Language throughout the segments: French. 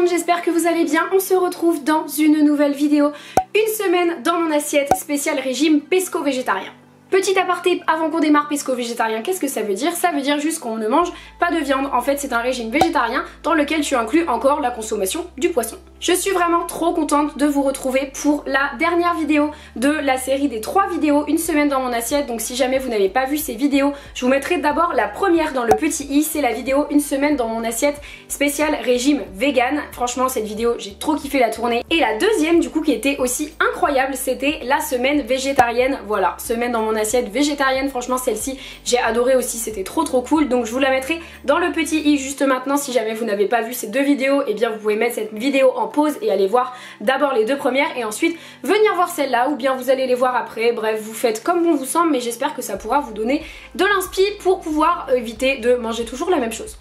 monde, j'espère que vous allez bien. On se retrouve dans une nouvelle vidéo. Une semaine dans mon assiette spéciale régime pesco-végétarien. Petit aparté avant qu'on démarre pesco-végétarien, qu'est-ce que ça veut dire? Ça veut dire juste qu'on ne mange pas de viande. En fait, c'est un régime végétarien dans lequel tu inclus encore la consommation du poisson. Je suis vraiment trop contente de vous retrouver pour la dernière vidéo de la série des 3 vidéos une semaine dans mon assiette. Donc si jamais vous n'avez pas vu ces vidéos, je vous mettrai d'abord la première dans le petit i, c'est la vidéo une semaine dans mon assiette spéciale régime vegan. Franchement, cette vidéo, j'ai trop kiffé la tourner. Et la deuxième du coup qui était aussi incroyable, c'était la semaine végétarienne. Voilà, semaine dans mon assiette végétarienne. Franchement, celle-ci, j'ai adoré aussi, c'était trop cool. Donc je vous la mettrai dans le petit i juste maintenant. Si jamais vous n'avez pas vu ces 2 vidéos, et bien vous pouvez mettre cette vidéo en pause et aller voir d'abord les 2 premières et ensuite venir voir celle-là, ou bien vous allez les voir après. Bref, vous faites comme bon vous semble, mais j'espère que ça pourra vous donner de l'inspi pour pouvoir éviter de manger toujours la même chose.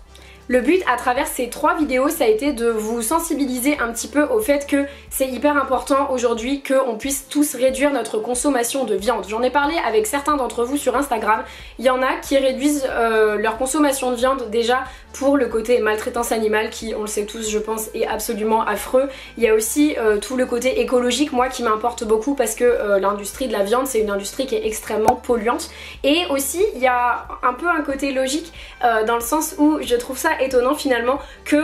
Le but à travers ces 3 vidéos, ça a été de vous sensibiliser un petit peu au fait que c'est hyper important aujourd'hui qu'on puisse tous réduire notre consommation de viande. J'en ai parlé avec certains d'entre vous sur Instagram. Il y en a qui réduisent leur consommation de viande déjà pour le côté maltraitance animale qui, on le sait tous je pense, est absolument affreux. Il y a aussi tout le côté écologique, moi qui m'importe beaucoup parce que l'industrie de la viande, c'est une industrie qui est extrêmement polluante. Et aussi il y a un peu un côté logique dans le sens où je trouve ça étonnant finalement que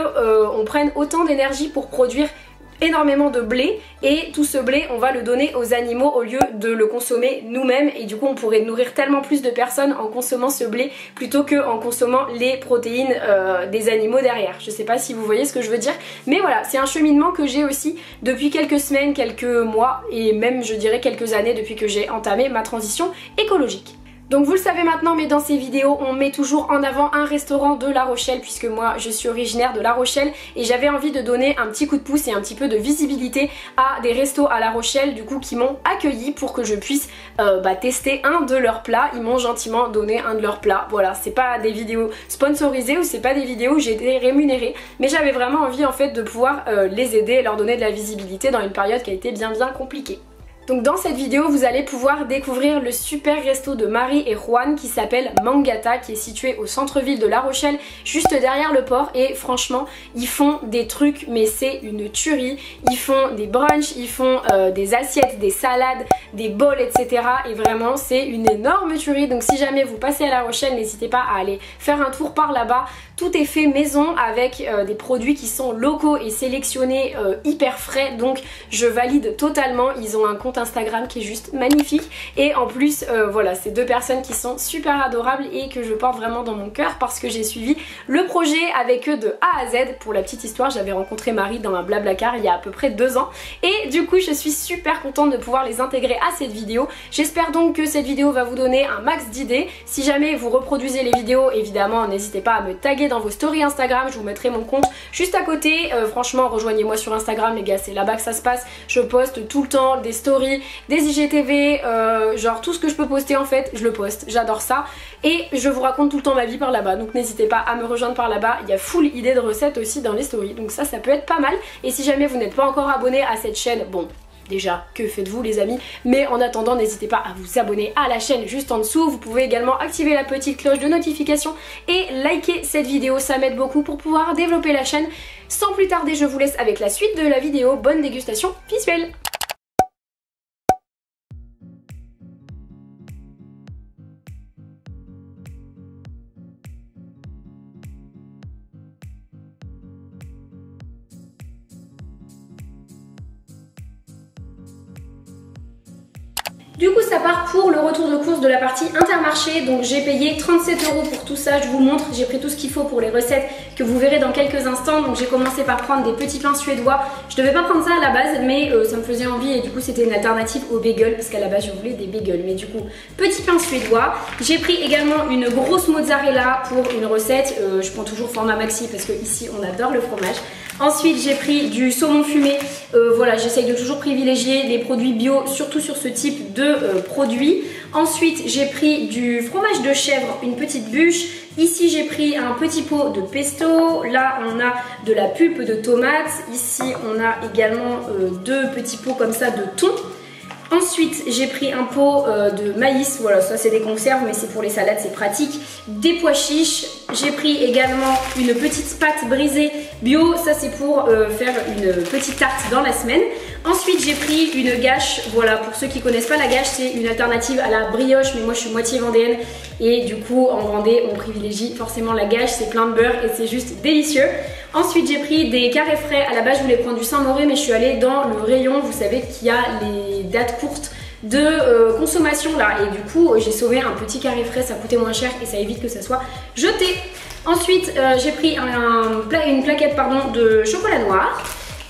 on prenne autant d'énergie pour produire énormément de blé, et tout ce blé on va le donner aux animaux au lieu de le consommer nous-mêmes, et du coup on pourrait nourrir tellement plus de personnes en consommant ce blé plutôt que en consommant les protéines des animaux derrière. Je sais pas si vous voyez ce que je veux dire, mais voilà, c'est un cheminement que j'ai aussi depuis quelques semaines, quelques mois et même je dirais quelques années depuis que j'ai entamé ma transition écologique. Donc vous le savez maintenant, mais dans ces vidéos on met toujours en avant un restaurant de La Rochelle, puisque moi je suis originaire de La Rochelle et j'avais envie de donner un petit coup de pouce et un petit peu de visibilité à des restos à La Rochelle du coup qui m'ont accueilli pour que je puisse tester un de leurs plats. Ils m'ont gentiment donné un de leurs plats. Voilà, c'est pas des vidéos sponsorisées ou c'est pas des vidéos où j'ai été rémunérée, mais j'avais vraiment envie en fait de pouvoir les aider et leur donner de la visibilité dans une période qui a été bien compliquée. Donc dans cette vidéo vous allez pouvoir découvrir le super resto de Marie et Juan qui s'appelle Mangata, qui est situé au centre-ville de La Rochelle, juste derrière le port, et franchement ils font des trucs mais c'est une tuerie. Ils font des brunchs, ils font des assiettes, des salades, des bols etc. et vraiment c'est une énorme tuerie. Donc si jamais vous passez à La Rochelle, n'hésitez pas à aller faire un tour par là-bas. Tout est fait maison avec des produits qui sont locaux et sélectionnés hyper frais, donc je valide totalement. Ils ont un compte Instagram qui est juste magnifique, et en plus voilà, c'est 2 personnes qui sont super adorables et que je porte vraiment dans mon cœur parce que j'ai suivi le projet avec eux de A à Z. Pour la petite histoire, j'avais rencontré Marie dans un Blablacar il y a à peu près 2 ans et du coup je suis super contente de pouvoir les intégrer à cette vidéo. J'espère donc que cette vidéo va vous donner un max d'idées. Si jamais vous reproduisez les vidéos, évidemment n'hésitez pas à me taguer dans vos stories Instagram, je vous mettrai mon compte juste à côté. Franchement rejoignez-moi sur Instagram les gars, c'est là-bas que ça se passe. Je poste tout le temps des stories, des IGTV, genre tout ce que je peux poster en fait, je le poste, j'adore ça. Et je vous raconte tout le temps ma vie par là-bas, donc n'hésitez pas à me rejoindre par là-bas. Il y a full idées de recettes aussi dans les stories, donc ça peut être pas mal. Et si jamais vous n'êtes pas encore abonné à cette chaîne, bon, déjà, que faites-vous les amis? Mais en attendant, n'hésitez pas à vous abonner à la chaîne juste en dessous. Vous pouvez également activer la petite cloche de notification et liker cette vidéo, ça m'aide beaucoup pour pouvoir développer la chaîne. Sans plus tarder, je vous laisse avec la suite de la vidéo. Bonne dégustation visuelle! Du coup ça part pour le retour de course de la partie Intermarché. Donc j'ai payé 37 € pour tout ça, je vous montre, j'ai pris tout ce qu'il faut pour les recettes que vous verrez dans quelques instants. Donc j'ai commencé par prendre des petits pains suédois. Je devais pas prendre ça à la base, mais ça me faisait envie et du coup c'était une alternative aux bagels, parce qu'à la base je voulais des bagels, mais du coup petits pains suédois. J'ai pris également une grosse mozzarella pour une recette, je prends toujours format maxi parce que ici on adore le fromage. Ensuite j'ai pris du saumon fumé, voilà, j'essaye de toujours privilégier les produits bio, surtout sur ce type de produits. Ensuite j'ai pris du fromage de chèvre, une petite bûche. Ici j'ai pris un petit pot de pesto, là on a de la pulpe de tomate, ici on a également 2 petits pots comme ça de thon. Ensuite, j'ai pris un pot de maïs, voilà, ça c'est des conserves, mais c'est pour les salades, c'est pratique. Des pois chiches. J'ai pris également une petite pâte brisée bio, ça c'est pour faire une petite tarte dans la semaine. Ensuite, j'ai pris une gâche, voilà, pour ceux qui connaissent pas la gâche, c'est une alternative à la brioche, mais moi je suis moitié vendéenne et du coup en Vendée, on privilégie forcément la gâche, c'est plein de beurre et c'est juste délicieux. Ensuite, j'ai pris des carrés frais, à la base je voulais prendre du Saint-Mauré, mais je suis allée dans le rayon, vous savez qu'il y a les dates courtes de consommation là, et du coup j'ai sauvé un petit carré frais, ça coûtait moins cher et ça évite que ça soit jeté. Ensuite, j'ai pris une plaquette de chocolat noir.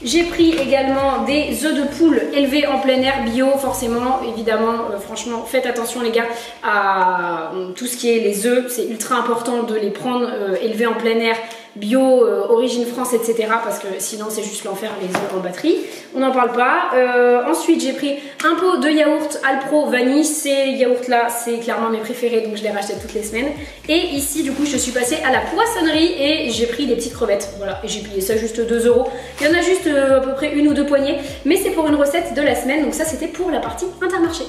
J'ai pris également des œufs de poule élevés en plein air bio, forcément, évidemment, franchement, faites attention les gars à tout ce qui est les œufs, c'est ultra important de les prendre élevés en plein air, bio, origine France, etc. parce que sinon c'est juste l'enfer les œufs en batterie, on n'en parle pas. Ensuite j'ai pris un pot de yaourt Alpro vanille, ces yaourts là c'est clairement mes préférés donc je les rachète toutes les semaines. Et ici du coup je suis passée à la poissonnerie et j'ai pris des petites crevettes, voilà, et j'ai payé ça juste 2 €. Il y en a juste à peu près 1 ou 2 poignées, mais c'est pour une recette de la semaine, donc ça c'était pour la partie Intermarché.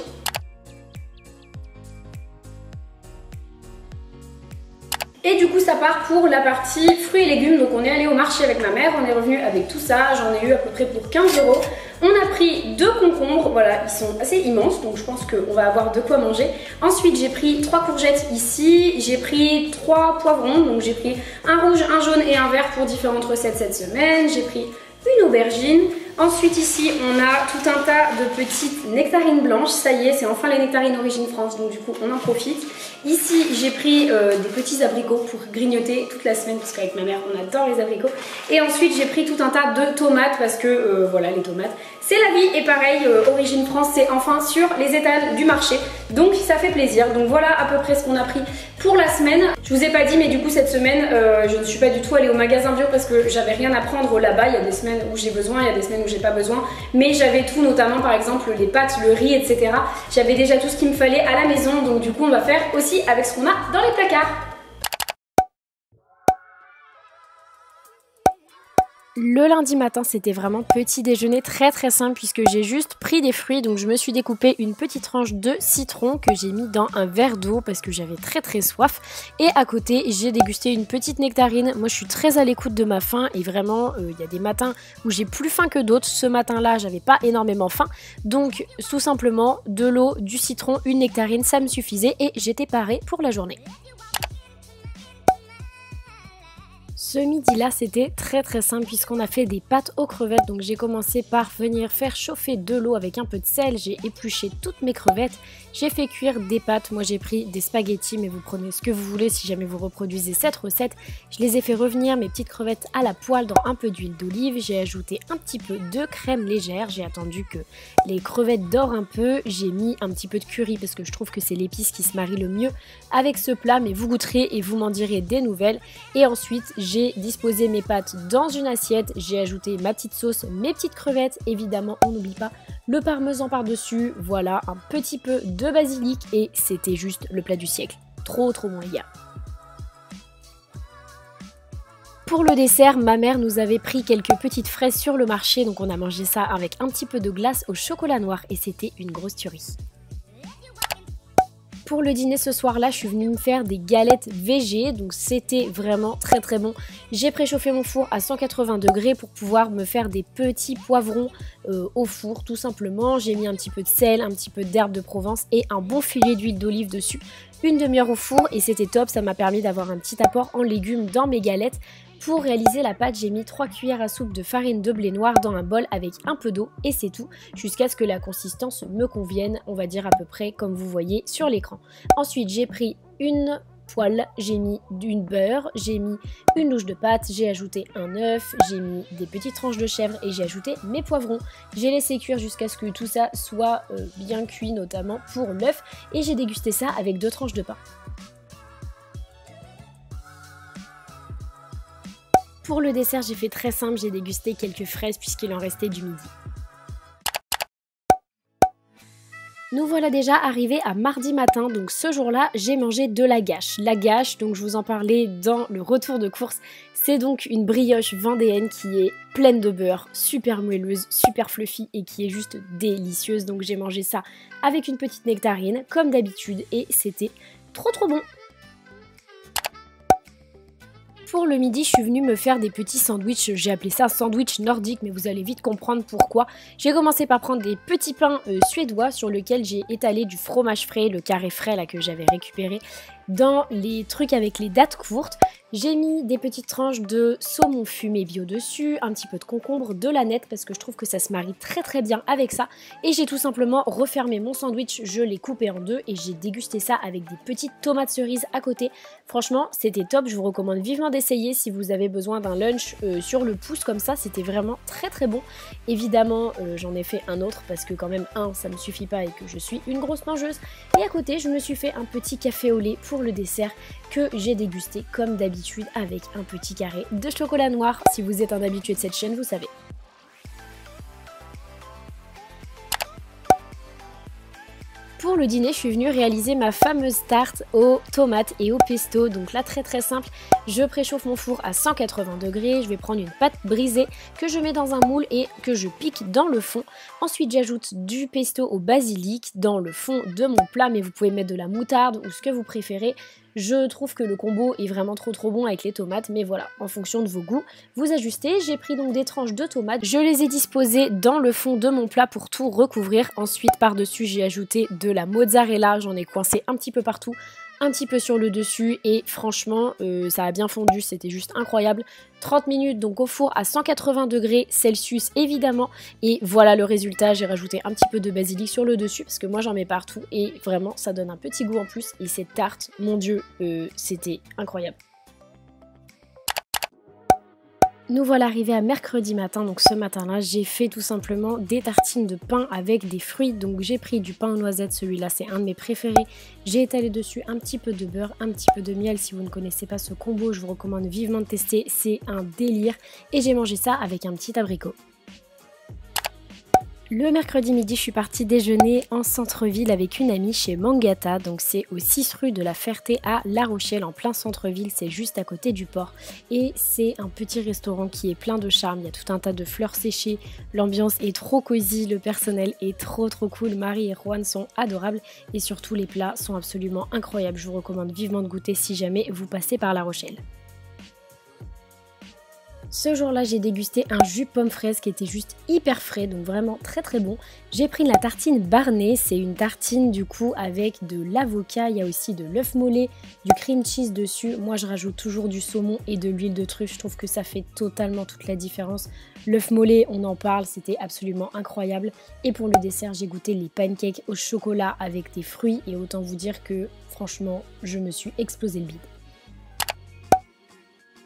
Et du coup ça part pour la partie fruits et légumes, donc on est allé au marché avec ma mère, on est revenu avec tout ça, j'en ai eu à peu près pour 15 €. On a pris 2 concombres, voilà, ils sont assez immenses, donc je pense qu'on va avoir de quoi manger. Ensuite j'ai pris 3 courgettes ici, j'ai pris 3 poivrons, donc j'ai pris un rouge, un jaune et un vert pour différentes recettes cette semaine. J'ai pris une aubergine. Ensuite ici on a tout un tas de petites nectarines blanches, ça y est c'est enfin les nectarines origine France donc du coup on en profite. Ici j'ai pris des petits abricots pour grignoter toute la semaine parce qu'avec ma mère on adore les abricots. Et ensuite j'ai pris tout un tas de tomates parce que voilà les tomates c'est la vie et pareil origine France c'est enfin sur les étals du marché donc ça fait plaisir. Donc voilà à peu près ce qu'on a pris pour la semaine. Je vous ai pas dit mais du coup cette semaine je ne suis pas du tout allée au magasin bio parce que j'avais rien à prendre là-bas. Il y a des semaines où j'ai besoin, il y a des semaines où j'ai pas besoin, mais j'avais tout, notamment par exemple les pâtes, le riz, etc. J'avais déjà tout ce qu'il me fallait à la maison, donc du coup on va faire aussi avec ce qu'on a dans les placards. Le lundi matin, c'était vraiment petit déjeuner très simple puisque j'ai juste pris des fruits. Donc je me suis découpé une petite tranche de citron que j'ai mis dans un verre d'eau parce que j'avais très soif. Et à côté, j'ai dégusté une petite nectarine. Moi, je suis très à l'écoute de ma faim et vraiment, il y a des matins où j'ai plus faim que d'autres. Ce matin-là, j'avais pas énormément faim. Donc tout simplement, de l'eau, du citron, une nectarine, ça me suffisait et j'étais parée pour la journée. Ce midi-là, c'était très simple puisqu'on a fait des pâtes aux crevettes. Donc j'ai commencé par venir faire chauffer de l'eau avec un peu de sel. J'ai épluché toutes mes crevettes. J'ai fait cuire des pâtes. Moi, j'ai pris des spaghettis, mais vous prenez ce que vous voulez si jamais vous reproduisez cette recette. Je les ai fait revenir, mes petites crevettes, à la poêle dans un peu d'huile d'olive. J'ai ajouté un petit peu de crème légère. J'ai attendu que les crevettes dorent un peu. J'ai mis un petit peu de curry parce que je trouve que c'est l'épice qui se marie le mieux avec ce plat. Mais vous goûterez et vous m'en direz des nouvelles. Et ensuite, j'ai disposé mes pâtes dans une assiette, j'ai ajouté ma petite sauce, mes petites crevettes, évidemment on n'oublie pas le parmesan par-dessus, voilà, un petit peu de basilic et c'était juste le plat du siècle. Trop bon les gars. Pour le dessert, ma mère nous avait pris quelques petites fraises sur le marché, donc on a mangé ça avec un petit peu de glace au chocolat noir et c'était une grosse tuerie. Pour le dîner ce soir-là, je suis venue me faire des galettes végé, donc c'était vraiment très bon. J'ai préchauffé mon four à 180 degrés pour pouvoir me faire des petits poivrons au four, tout simplement. J'ai mis un petit peu de sel, un petit peu d'herbe de Provence et un bon filet d'huile d'olive dessus. Une demi-heure au four et c'était top, ça m'a permis d'avoir un petit apport en légumes dans mes galettes. Pour réaliser la pâte, j'ai mis 3 cuillères à soupe de farine de blé noir dans un bol avec un peu d'eau et c'est tout, jusqu'à ce que la consistance me convienne, on va dire à peu près comme vous voyez sur l'écran. Ensuite, j'ai pris une poêle, j'ai mis du beurre, j'ai mis une louche de pâte, j'ai ajouté un œuf, j'ai mis des petites tranches de chèvre et j'ai ajouté mes poivrons. J'ai laissé cuire jusqu'à ce que tout ça soit bien cuit, notamment pour l'œuf, et j'ai dégusté ça avec 2 tranches de pain. Pour le dessert, j'ai fait très simple, j'ai dégusté quelques fraises puisqu'il en restait du midi. Nous voilà déjà arrivés à mardi matin, donc ce jour-là, j'ai mangé de la gâche. La gâche, donc je vous en parlais dans le retour de course, c'est donc une brioche vendéenne qui est pleine de beurre, super moelleuse, super fluffy et qui est juste délicieuse. Donc j'ai mangé ça avec une petite nectarine, comme d'habitude, et c'était trop bon. Pour le midi, je suis venue me faire des petits sandwichs, j'ai appelé ça sandwich nordique, mais vous allez vite comprendre pourquoi. J'ai commencé par prendre des petits pains suédois sur lesquels j'ai étalé du fromage frais, le carré frais là que j'avais récupéré dans les trucs avec les dattes courtes. J'ai mis des petites tranches de saumon fumé bio dessus, un petit peu de concombre, de l'aneth parce que je trouve que ça se marie très bien avec ça. Et j'ai tout simplement refermé mon sandwich, je l'ai coupé en deux et j'ai dégusté ça avec des petites tomates cerises à côté. Franchement, c'était top, je vous recommande vivement d'essayer si vous avez besoin d'un lunch sur le pouce comme ça, c'était vraiment très bon. Évidemment, j'en ai fait un autre parce que quand même, ça ne me suffit pas et que je suis une grosse mangeuse. Et à côté, je me suis fait un petit café au lait pour le dessert que j'ai dégusté comme d'habitude avec un petit carré de chocolat noir. Si vous êtes un habitué de cette chaîne, vous savez. Pour le dîner, je suis venue réaliser ma fameuse tarte aux tomates et au pesto. Donc là, très simple, je préchauffe mon four à 180 degrés. Je vais prendre une pâte brisée que je mets dans un moule et que je pique dans le fond. Ensuite, j'ajoute du pesto au basilic dans le fond de mon plat, mais vous pouvez mettre de la moutarde ou ce que vous préférez. Je trouve que le combo est vraiment trop bon avec les tomates, mais voilà, en fonction de vos goûts, vous ajustez. J'ai pris donc des tranches de tomates, je les ai disposées dans le fond de mon plat pour tout recouvrir. Ensuite, par-dessus, j'ai ajouté de la mozzarella, j'en ai coincé un petit peu partout, un petit peu sur le dessus et franchement, ça a bien fondu, c'était juste incroyable. 30 minutes donc au four à 180 degrés Celsius évidemment et voilà le résultat. J'ai rajouté un petit peu de basilic sur le dessus parce que moi j'en mets partout et vraiment ça donne un petit goût en plus et cette tarte, mon dieu, c'était incroyable. Nous voilà arrivés à mercredi matin, donc ce matin-là, j'ai fait tout simplement des tartines de pain avec des fruits. Donc j'ai pris du pain aux noisettes, celui-là c'est un de mes préférés. J'ai étalé dessus un petit peu de beurre, un petit peu de miel. Si vous ne connaissez pas ce combo, je vous recommande vivement de tester, c'est un délire. Et j'ai mangé ça avec un petit abricot. Le mercredi midi, je suis partie déjeuner en centre-ville avec une amie chez Mangata, donc c'est au 6 rue de la Ferté à La Rochelle, en plein centre-ville, c'est juste à côté du port. Et c'est un petit restaurant qui est plein de charme, il y a tout un tas de fleurs séchées, l'ambiance est trop cosy, le personnel est trop cool, Marie et Juan sont adorables et surtout les plats sont absolument incroyables. Je vous recommande vivement de goûter si jamais vous passez par La Rochelle. Ce jour-là, j'ai dégusté un jus pomme fraise qui était juste hyper frais, donc vraiment très bon. J'ai pris la tartine Barney, c'est une tartine du coup avec de l'avocat, il y a aussi de l'œuf mollet, du cream cheese dessus. Moi, je rajoute toujours du saumon et de l'huile de truffe, je trouve que ça fait totalement toute la différence. L'œuf mollet, on en parle, c'était absolument incroyable. Et pour le dessert, j'ai goûté les pancakes au chocolat avec des fruits et autant vous dire que franchement, je me suis explosé le bide.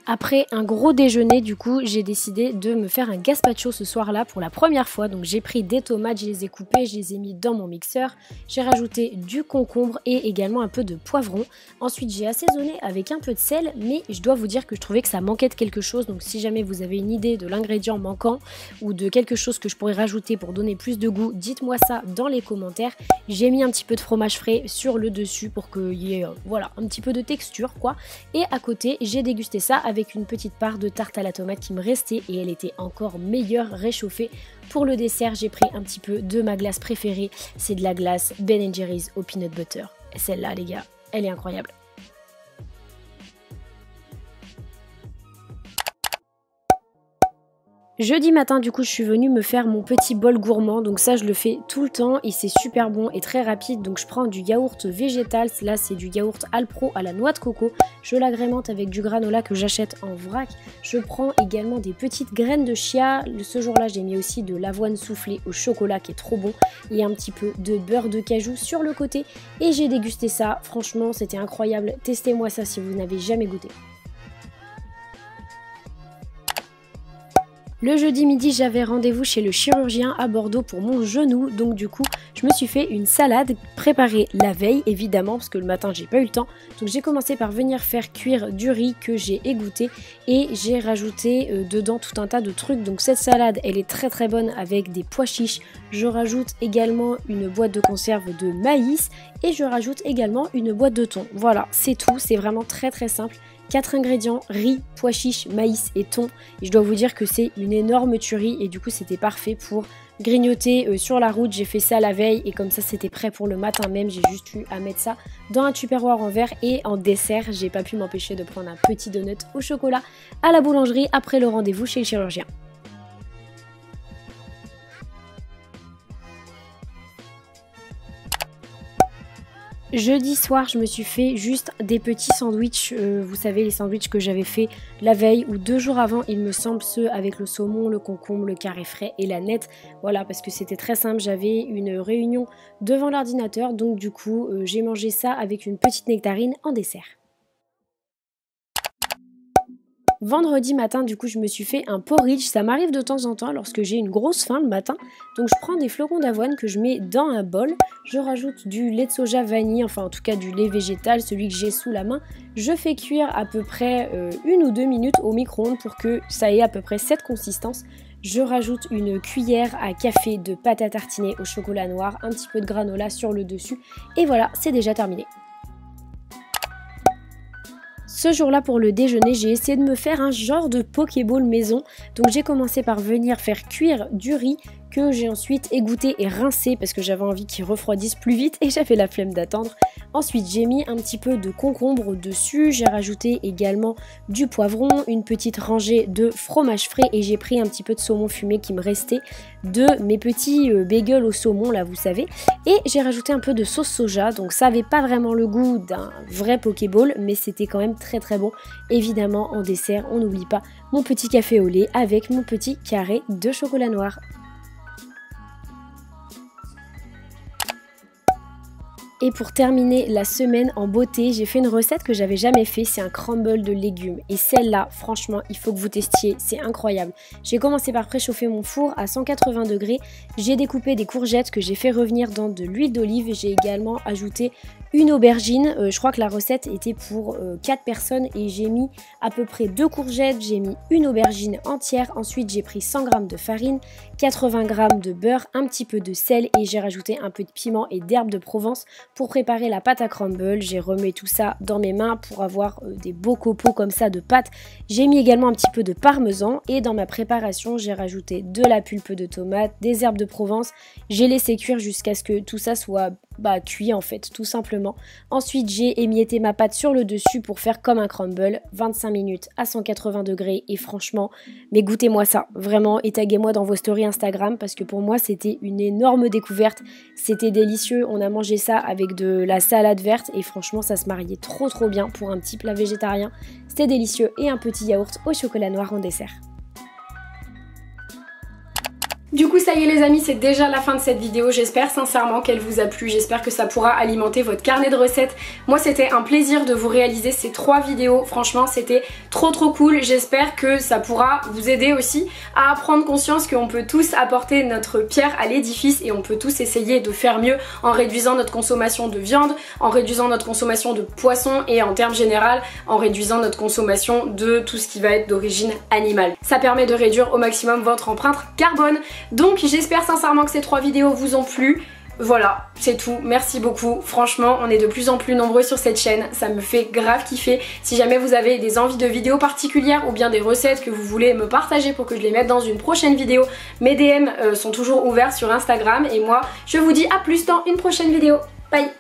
Après un gros déjeuner, du coup, j'ai décidé de me faire un gazpacho ce soir-là pour la première fois. Donc j'ai pris des tomates, je les ai coupées, je les ai mis dans mon mixeur. J'ai rajouté du concombre et également un peu de poivron. Ensuite, j'ai assaisonné avec un peu de sel, mais je dois vous dire que je trouvais que ça manquait de quelque chose. Donc si jamais vous avez une idée de l'ingrédient manquant ou de quelque chose que je pourrais rajouter pour donner plus de goût, dites-moi ça dans les commentaires. J'ai mis un petit peu de fromage frais sur le dessus pour qu'il y ait voilà, un petit peu de texture quoi. Et à côté, j'ai dégusté ça avec une petite part de tarte à la tomate qui me restait et elle était encore meilleure réchauffée. Pour le dessert, j'ai pris un petit peu de ma glace préférée, c'est de la glace Ben & Jerry's au peanut butter. Et celle-là les gars, elle est incroyable. Jeudi matin, du coup, je suis venue me faire mon petit bol gourmand. Donc ça, je le fais tout le temps et c'est super bon et très rapide. Donc je prends du yaourt végétal. Là, c'est du yaourt Alpro à la noix de coco. Je l'agrémente avec du granola que j'achète en vrac. Je prends également des petites graines de chia. Ce jour-là, j'ai mis aussi de l'avoine soufflée au chocolat qui est trop bon. Et un petit peu de beurre de cajou sur le côté. Et j'ai dégusté ça. Franchement, c'était incroyable. Testez-moi ça si vous n'avez jamais goûté. Le jeudi midi, j'avais rendez-vous chez le chirurgien à Bordeaux pour mon genou, donc du coup, je me suis fait une salade préparée la veille, évidemment, parce que le matin, j'ai pas eu le temps. Donc j'ai commencé par venir faire cuire du riz que j'ai égoutté et j'ai rajouté dedans tout un tas de trucs. Donc cette salade, elle est très très bonne avec des pois chiches. Je rajoute également une boîte de conserve de maïs et je rajoute également une boîte de thon. Voilà, c'est tout, c'est vraiment très très simple. 4 ingrédients, riz, pois chiches, maïs et thon. Et je dois vous dire que c'est une énorme tuerie et du coup c'était parfait pour grignoter sur la route. J'ai fait ça la veille et comme ça c'était prêt pour le matin même. J'ai juste eu à mettre ça dans un tupperware en verre et en dessert, j'ai pas pu m'empêcher de prendre un petit donut au chocolat à la boulangerie après le rendez-vous chez le chirurgien. Jeudi soir, je me suis fait juste des petits sandwichs, vous savez les sandwichs que j'avais fait la veille ou 2 jours avant, il me semble, ceux avec le saumon, le concombre, le carré frais et la nette. Voilà, parce que c'était très simple, j'avais une réunion devant l'ordinateur, donc du coup j'ai mangé ça avec une petite nectarine en dessert. Vendredi matin, du coup, je me suis fait un porridge. Ça m'arrive de temps en temps lorsque j'ai une grosse faim le matin. Donc, je prends des flocons d'avoine que je mets dans un bol. Je rajoute du lait de soja vanille, enfin en tout cas du lait végétal, celui que j'ai sous la main. Je fais cuire à peu près 1 ou 2 minutes au micro-ondes pour que ça ait à peu près cette consistance. Je rajoute une cuillère à café de pâte à tartiner au chocolat noir, un petit peu de granola sur le dessus. Et voilà, c'est déjà terminé. Ce jour-là, pour le déjeuner, j'ai essayé de me faire un genre de Pokéball maison. Donc j'ai commencé par venir faire cuire du riz que j'ai ensuite égoutté et rincé parce que j'avais envie qu'il refroidisse plus vite et j'avais la flemme d'attendre. Ensuite, j'ai mis un petit peu de concombre dessus, j'ai rajouté également du poivron, une petite rangée de fromage frais et j'ai pris un petit peu de saumon fumé qui me restait de mes petits bagels au saumon là, vous savez. Et j'ai rajouté un peu de sauce soja, donc ça avait pas vraiment le goût d'un vrai Pokéball, mais c'était quand même très très bon. Évidemment, en dessert, on n'oublie pas mon petit café au lait avec mon petit carré de chocolat noir. Et pour terminer la semaine en beauté, j'ai fait une recette que j'avais jamais fait, c'est un crumble de légumes. Et celle-là, franchement, il faut que vous testiez, c'est incroyable. J'ai commencé par préchauffer mon four à 180 degrés, j'ai découpé des courgettes que j'ai fait revenir dans de l'huile d'olive, j'ai également ajouté une aubergine, je crois que la recette était pour 4 personnes et j'ai mis à peu près 2 courgettes, j'ai mis une aubergine entière, ensuite j'ai pris 100 g de farine, 80 g de beurre, un petit peu de sel et j'ai rajouté un peu de piment et d'herbe de Provence pour préparer la pâte à crumble. J'ai remis tout ça dans mes mains pour avoir des beaux copeaux comme ça de pâte. J'ai mis également un petit peu de parmesan et dans ma préparation j'ai rajouté de la pulpe de tomate, des herbes de Provence, j'ai laissé cuire jusqu'à ce que tout ça soit cuit en fait, tout simplement. Ensuite j'ai émietté ma pâte sur le dessus pour faire comme un crumble, 25 minutes à 180 degrés et franchement, mais goûtez-moi ça, vraiment, et taguez-moi dans vos stories Instagram parce que pour moi c'était une énorme découverte, c'était délicieux, on a mangé ça avec de la salade verte et franchement ça se mariait trop bien pour un petit plat végétarien, c'était délicieux et un petit yaourt au chocolat noir en dessert. Du coup ça y est les amis, c'est déjà la fin de cette vidéo, j'espère sincèrement qu'elle vous a plu, j'espère que ça pourra alimenter votre carnet de recettes. Moi c'était un plaisir de vous réaliser ces 3 vidéos, franchement c'était trop cool, j'espère que ça pourra vous aider aussi à prendre conscience qu'on peut tous apporter notre pierre à l'édifice et on peut tous essayer de faire mieux en réduisant notre consommation de viande, en réduisant notre consommation de poisson et en termes général en réduisant notre consommation de tout ce qui va être d'origine animale. Ça permet de réduire au maximum votre empreinte carbone. Donc j'espère sincèrement que ces 3 vidéos vous ont plu. Voilà, c'est tout, merci beaucoup. Franchement, on est de plus en plus nombreux sur cette chaîne, ça me fait grave kiffer. Si jamais vous avez des envies de vidéos particulières ou bien des recettes que vous voulez me partager pour que je les mette dans une prochaine vidéo, mes DM sont toujours ouverts sur Instagram et moi, je vous dis à plus dans une prochaine vidéo. Bye!